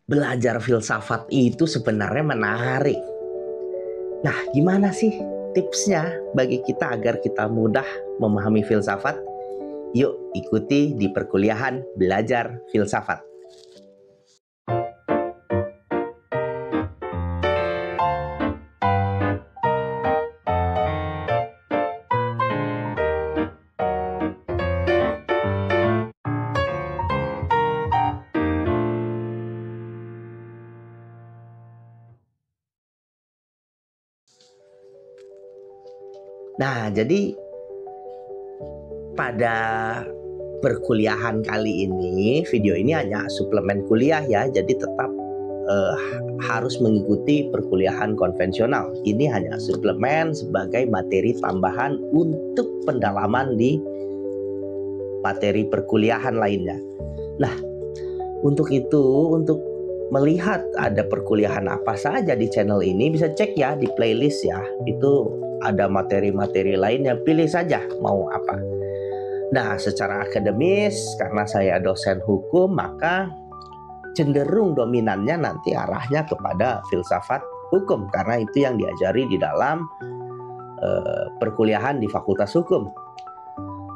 Belajar filsafat itu sebenarnya menarik. Nah, gimana sih tipsnya bagi kita agar kita mudah memahami filsafat? Yuk ikuti di perkuliahan belajar filsafat. Nah, jadi pada perkuliahan kali ini, video ini hanya suplemen kuliah ya, jadi tetap eh, harus mengikuti perkuliahan konvensional. Ini hanya suplemen sebagai materi tambahan untuk pendalaman di materi perkuliahan lainnya. Nah, untuk itu, untuk melihat ada perkuliahan apa saja di channel ini, bisa cek ya di playlist ya. Itu ada materi-materi lainnya, pilih saja mau apa. Nah, secara akademis, karena saya dosen hukum, maka cenderung dominannya nanti arahnya kepada filsafat hukum, karena itu yang diajari di dalam perkuliahan di Fakultas Hukum.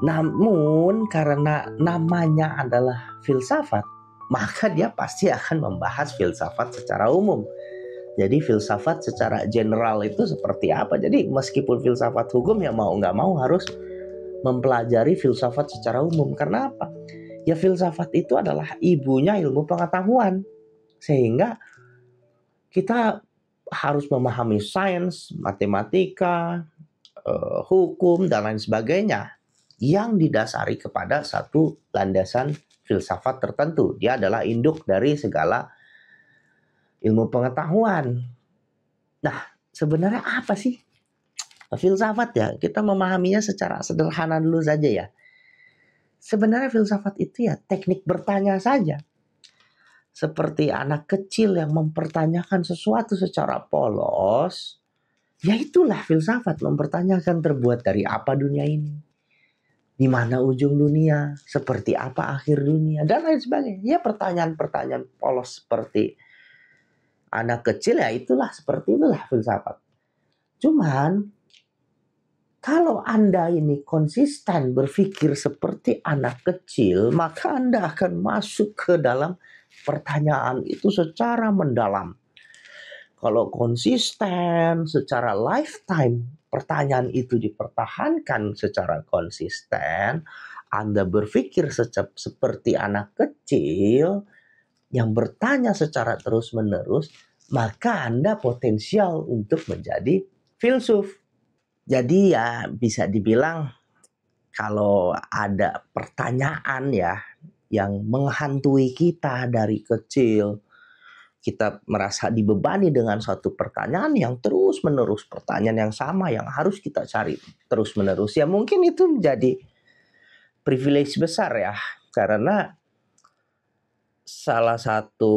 Namun, karena namanya adalah filsafat, maka dia pasti akan membahas filsafat secara umum. Jadi filsafat secara general itu seperti apa. Jadi meskipun filsafat hukum ya mau nggak mau harus mempelajari filsafat secara umum. Karena apa? Ya filsafat itu adalah ibunya ilmu pengetahuan. Sehingga kita harus memahami sains, matematika, hukum, dan lain sebagainya yang didasari kepada satu landasan filsafat tertentu. Dia adalah induk dari segala ilmu pengetahuan. Nah, sebenarnya apa sih filsafat ya? Kita memahaminya secara sederhana dulu saja ya. Sebenarnya filsafat itu ya teknik bertanya saja. Seperti anak kecil yang mempertanyakan sesuatu secara polos, ya itulah filsafat, mempertanyakan terbuat dari apa dunia ini, di mana ujung dunia, seperti apa akhir dunia, dan lain sebagainya. Ya pertanyaan-pertanyaan polos seperti anak kecil, ya itulah, seperti itulah filsafat. Cuman kalau Anda ini konsisten berpikir seperti anak kecil, maka Anda akan masuk ke dalam pertanyaan itu secara mendalam. Kalau konsisten secara lifetime, pertanyaan itu dipertahankan secara konsisten, Anda berpikir seperti anak kecil yang bertanya secara terus-menerus, maka Anda potensial untuk menjadi filsuf. Jadi ya bisa dibilang kalau ada pertanyaan ya yang menghantui kita dari kecil, kita merasa dibebani dengan suatu pertanyaan yang terus-menerus, pertanyaan yang sama yang harus kita cari terus-menerus, ya mungkin itu menjadi privilege besar ya, karena salah satu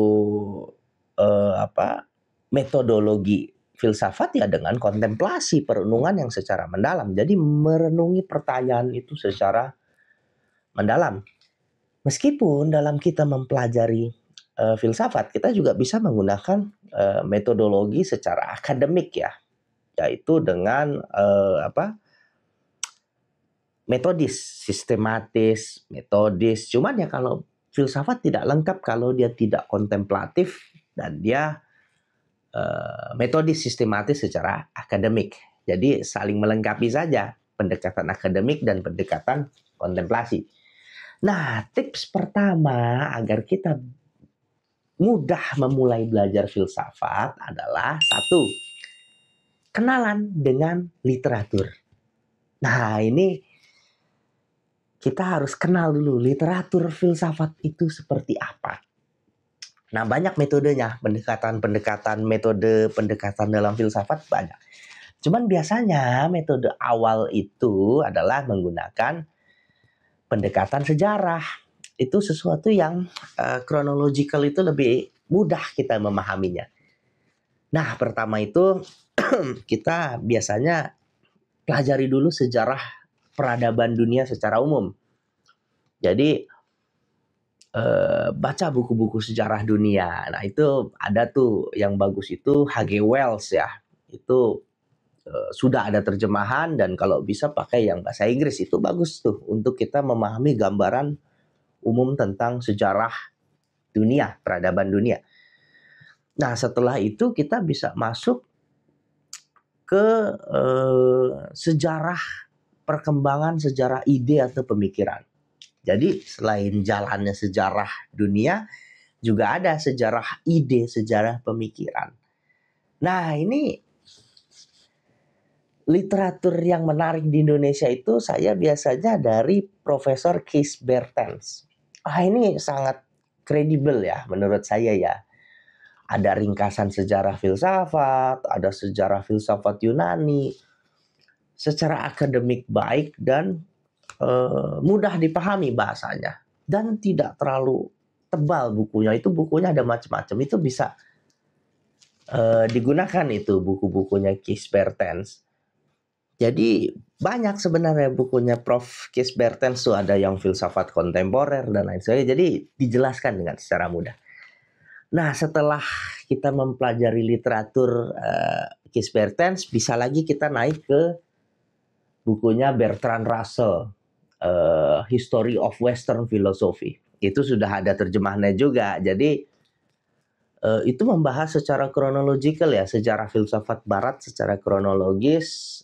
metodologi filsafat ya dengan kontemplasi, perenungan yang secara mendalam. Jadi merenungi pertanyaan itu secara mendalam. Meskipun dalam kita mempelajari filsafat, kita juga bisa menggunakan metodologi secara akademik ya, yaitu dengan metodis, sistematis, metodis. Cuman ya kalau filsafat tidak lengkap kalau dia tidak kontemplatif dan dia metodis, sistematis secara akademik. Jadi saling melengkapi saja pendekatan akademik dan pendekatan kontemplasi. Nah, tips pertama agar kita mudah memulai belajar filsafat adalah satu, kenalan dengan literatur. Nah, ini kita harus kenal dulu literatur filsafat itu seperti apa. Nah, banyak metodenya, metode pendekatan dalam filsafat banyak. Cuman biasanya metode awal itu adalah menggunakan pendekatan sejarah. Itu sesuatu yang chronological, itu lebih mudah kita memahaminya. Nah, pertama itu kita biasanya pelajari dulu sejarah peradaban dunia secara umum. Jadi baca buku-buku sejarah dunia. Nah itu ada tuh yang bagus itu H.G. Wells ya. Itu sudah ada terjemahan dan kalau bisa pakai yang bahasa Inggris itu bagus tuh untuk kita memahami gambaran umum tentang sejarah dunia, peradaban dunia. Nah setelah itu kita bisa masuk ke sejarah perkembangan sejarah ide atau pemikiran. Jadi selain jalannya sejarah dunia, juga ada sejarah ide, sejarah pemikiran. Nah ini literatur yang menarik di Indonesia itu saya biasanya dari Profesor Kees Bertens. Ini sangat kredibel ya menurut saya ya. Ada ringkasan sejarah filsafat, ada sejarah filsafat Yunani, secara akademik baik dan mudah dipahami bahasanya. Dan tidak terlalu tebal bukunya. Itu bukunya ada macam-macam. Itu bisa digunakan itu buku-bukunya Kees Bertens. Jadi banyak sebenarnya bukunya Prof. Kees Bertens tuh ada yang filsafat kontemporer dan lain sebagainya. Jadi dijelaskan dengan secara mudah. Nah setelah kita mempelajari literatur Kees Bertens, bisa lagi kita naik ke bukunya Bertrand Russell, History of Western Philosophy. Itu sudah ada terjemahannya juga. Jadi itu membahas secara kronologikal ya, sejarah filsafat barat secara kronologis.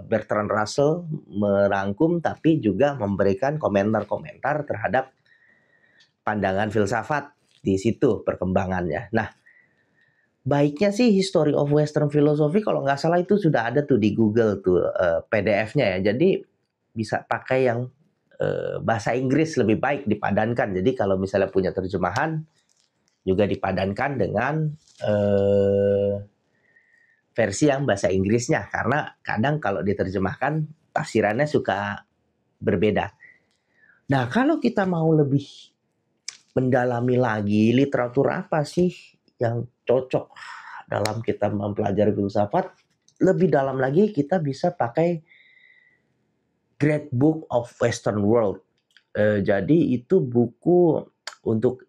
Bertrand Russell merangkum tapi juga memberikan komentar-komentar terhadap pandangan filsafat di situ perkembangannya. Nah, baiknya sih History of Western Philosophy kalau nggak salah itu sudah ada tuh di Google tuh PDF-nya ya. Jadi bisa pakai yang bahasa Inggris lebih baik dipadankan. Jadi kalau misalnya punya terjemahan juga dipadankan dengan versi yang bahasa Inggrisnya. Karena kadang kalau diterjemahkan tafsirannya suka berbeda. Nah kalau kita mau lebih mendalami lagi literatur apa sih yang cocok dalam kita mempelajari filsafat, lebih dalam lagi kita bisa pakai Great Book of Western World. Jadi itu buku untuk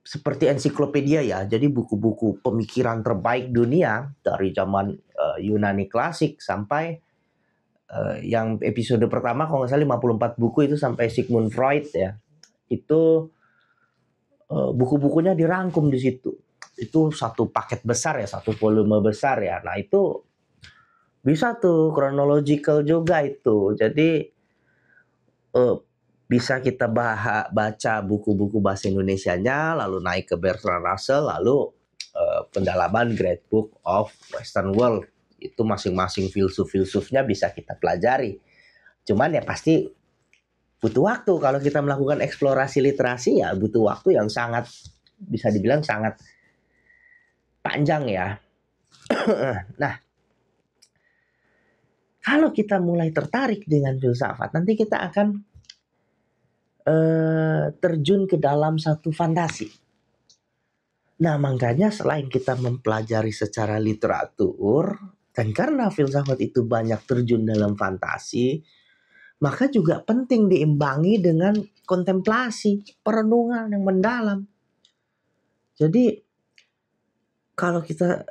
seperti ensiklopedia ya. Jadi buku-buku pemikiran terbaik dunia dari zaman Yunani klasik sampai yang episode pertama kalau nggak salah 54 buku itu sampai Sigmund Freud ya. Itu buku-bukunya dirangkum di situ. Itu satu paket besar ya, satu volume besar ya. Nah itu bisa tuh chronological juga itu. Jadi bisa kita baca buku-buku bahasa Indonesianya, lalu naik ke Bertrand Russell, lalu pendalaman Great Book of Western World. Itu masing-masing filsuf-filsufnya bisa kita pelajari. Cuman ya pasti butuh waktu. Kalau kita melakukan eksplorasi literasi ya butuh waktu yang sangat, bisa dibilang sangat panjang ya. Nah, kalau kita mulai tertarik dengan filsafat, nanti kita akan terjun ke dalam satu fantasi. Nah, makanya selain kita mempelajari secara literatur, dan karena filsafat itu banyak terjun dalam fantasi, maka juga penting diimbangi dengan kontemplasi, perenungan yang mendalam. Jadi kalau kita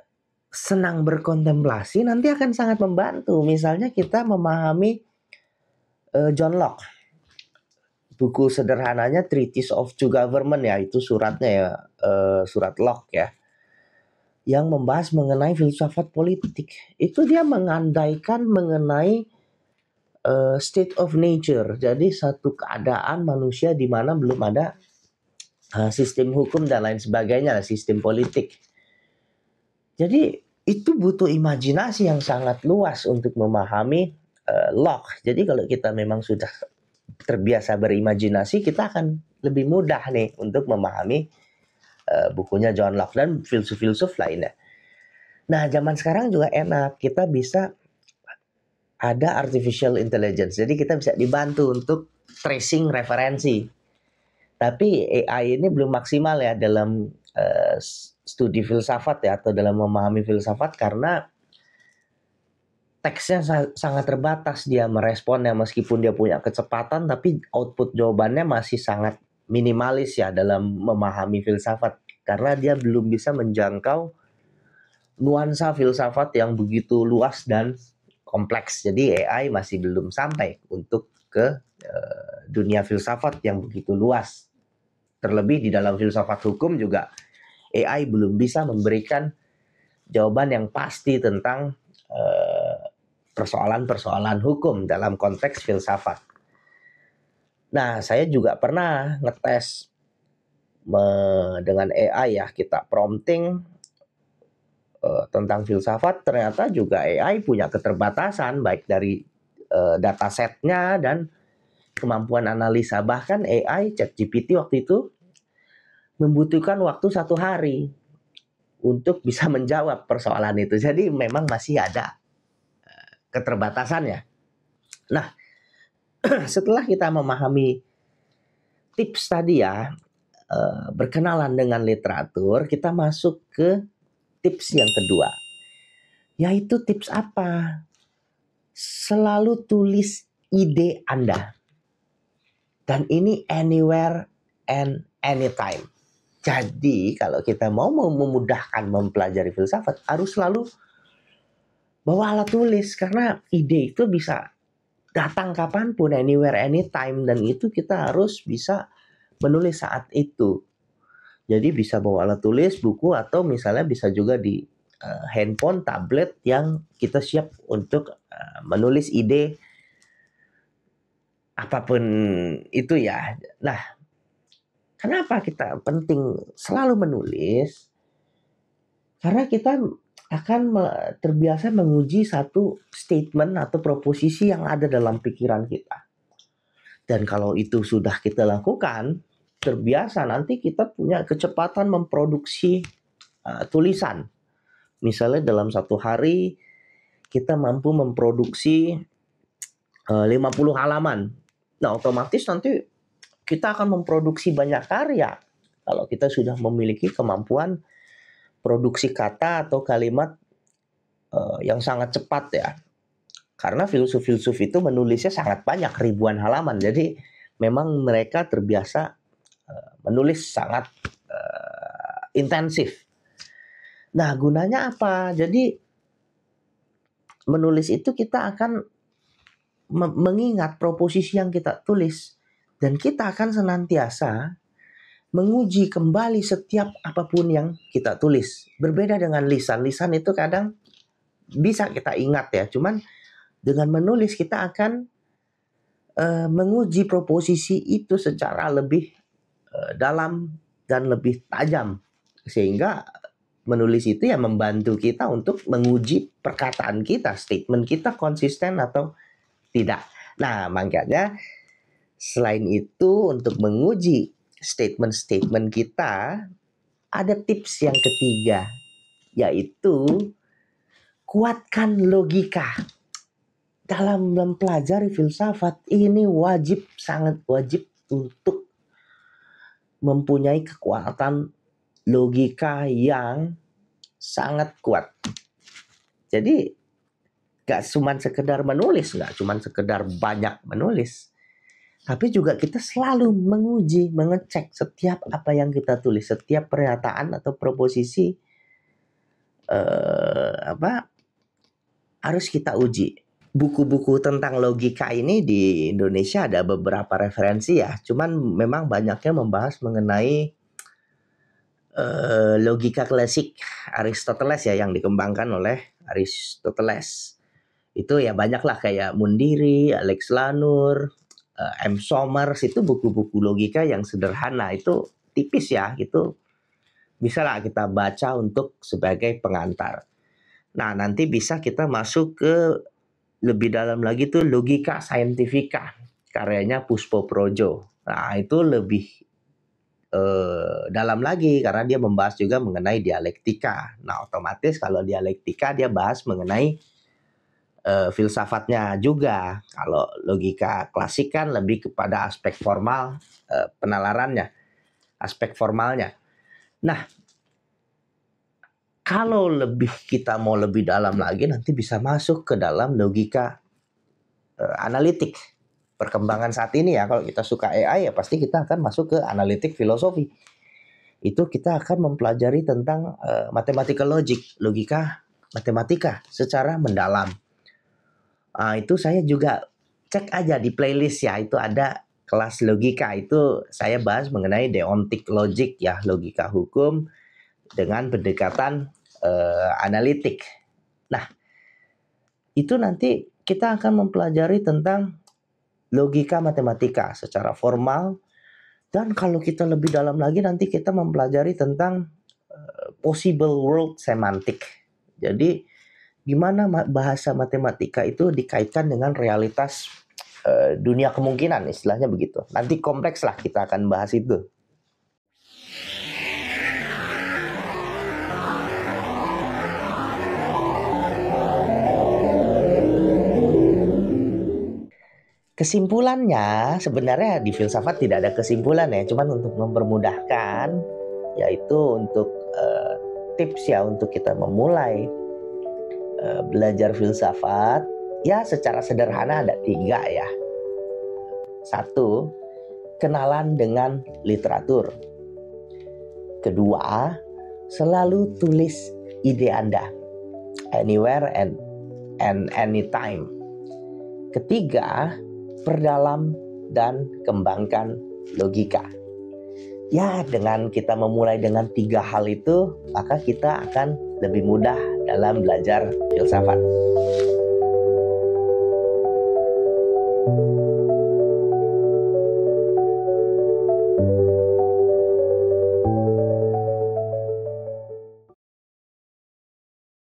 senang berkontemplasi nanti akan sangat membantu. Misalnya kita memahami John Locke. Buku sederhananya Treatise of True Government ya, itu suratnya ya, surat Locke ya. Yang membahas mengenai filsafat politik. Itu dia mengandaikan mengenai state of nature. Jadi satu keadaan manusia di mana belum ada sistem hukum dan lain sebagainya, sistem politik. Jadi itu butuh imajinasi yang sangat luas untuk memahami Locke. Jadi kalau kita memang sudah terbiasa berimajinasi, kita akan lebih mudah nih untuk memahami bukunya John Locke dan filsuf-filsuf lainnya. Nah, zaman sekarang juga enak, kita bisa ada artificial intelligence. Jadi kita bisa dibantu untuk tracing referensi. Tapi AI ini belum maksimal ya dalam studi filsafat ya, atau dalam memahami filsafat, karena teksnya sangat terbatas dia meresponnya. Meskipun dia punya kecepatan, tapi output jawabannya masih sangat minimalis ya dalam memahami filsafat karena dia belum bisa menjangkau nuansa filsafat yang begitu luas dan kompleks. Jadi AI masih belum sampai untuk ke dunia filsafat yang begitu luas. Terlebih di dalam filsafat hukum juga AI belum bisa memberikan jawaban yang pasti tentang persoalan-persoalan hukum dalam konteks filsafat. Nah, saya juga pernah ngetes dengan AI ya, kita prompting tentang filsafat, ternyata juga AI punya keterbatasan baik dari datasetnya dan kemampuan analisa. Bahkan AI ChatGPT waktu itu membutuhkan waktu 1 hari untuk bisa menjawab persoalan itu. Jadi memang masih ada keterbatasannya. Nah, setelah kita memahami tips tadi ya, berkenalan dengan literatur, kita masuk ke tips yang kedua. Yaitu tips apa? Selalu tulis ide Anda. Dan ini anywhere and anytime. Jadi kalau kita mau memudahkan mempelajari filsafat, harus selalu bawa alat tulis. Karena ide itu bisa datang kapanpun, anywhere, anytime. Dan itu kita harus bisa menulis saat itu. Jadi bisa bawa alat tulis, buku, atau misalnya bisa juga di handphone, tablet yang kita siap untuk menulis ide apapun itu ya. Nah, kenapa kita penting selalu menulis? Karena kita akan terbiasa menguji satu statement atau proposisi yang ada dalam pikiran kita. Dan kalau itu sudah kita lakukan, terbiasa nanti kita punya kecepatan memproduksi tulisan. Misalnya dalam 1 hari kita mampu memproduksi 50 halaman. Nah, otomatis nanti kita akan memproduksi banyak karya kalau kita sudah memiliki kemampuan produksi kata atau kalimat yang sangat cepat ya. Karena filsuf-filsuf itu menulisnya sangat banyak, ribuan halaman. Jadi memang mereka terbiasa menulis sangat intensif. Nah, gunanya apa? Jadi menulis itu kita akan mengingat proposisi yang kita tulis. Dan kita akan senantiasa menguji kembali setiap apapun yang kita tulis. Berbeda dengan lisan. Lisan itu kadang bisa kita ingat ya. Cuman dengan menulis kita akan menguji proposisi itu secara lebih dalam dan lebih tajam. Sehingga menulis itu ya membantu kita untuk menguji perkataan kita, statement kita konsisten atau tidak. Nah, makanya selain itu untuk menguji statement-statement kita, ada tips yang ketiga, yaitu kuatkan logika. Dalam mempelajari filsafat ini sangat wajib untuk mempunyai kekuatan logika yang sangat kuat. Jadi gak cuma sekedar menulis, gak cuma sekedar banyak menulis, tapi juga kita selalu menguji, mengecek setiap apa yang kita tulis, setiap pernyataan atau proposisi harus kita uji. Buku-buku tentang logika ini di Indonesia ada beberapa referensi ya, cuman memang banyaknya membahas mengenai logika klasik Aristoteles ya, yang dikembangkan oleh Aristoteles. Itu ya banyaklah kayak Mundiri, Alex Lanur, M. Somers, itu buku-buku logika yang sederhana, itu tipis ya, itu bisa lah kita baca untuk sebagai pengantar. Nah, nanti bisa kita masuk ke lebih dalam lagi tuh Logika Scientifica, karyanya Puspo Projo. Nah, itu lebih dalam lagi karena dia membahas juga mengenai dialektika. Nah, otomatis kalau dialektika dia bahas mengenai filsafatnya juga. Kalau logika klasik kan lebih kepada aspek formal, penalarannya, aspek formalnya. Nah, kalau kita mau lebih dalam lagi, nanti bisa masuk ke dalam logika analitik, perkembangan saat ini ya, kalau kita suka AI ya pasti kita akan masuk ke analitik filosofi. Itu kita akan mempelajari tentang mathematical logic, logika matematika secara mendalam. Itu saya juga cek aja di playlist ya, itu ada kelas logika, itu saya bahas mengenai deontic logic ya, logika hukum dengan pendekatan analitik. Nah, itu nanti kita akan mempelajari tentang logika matematika secara formal, dan kalau kita lebih dalam lagi nanti kita mempelajari tentang possible world semantic. Jadi gimana bahasa matematika itu dikaitkan dengan realitas dunia kemungkinan, istilahnya begitu. Nanti kompleks lah, kita akan bahas itu. Kesimpulannya sebenarnya di filsafat tidak ada kesimpulan ya, cuman untuk mempermudahkan, yaitu untuk tips ya untuk kita memulai belajar filsafat ya secara sederhana ada 3 ya. 1, kenalan dengan literatur. Kedua, selalu tulis ide Anda anywhere and anytime. Ketiga, perdalam dan kembangkan logika. Ya, dengan kita memulai dengan 3 hal itu, maka kita akan lebih mudah dalam belajar filsafat.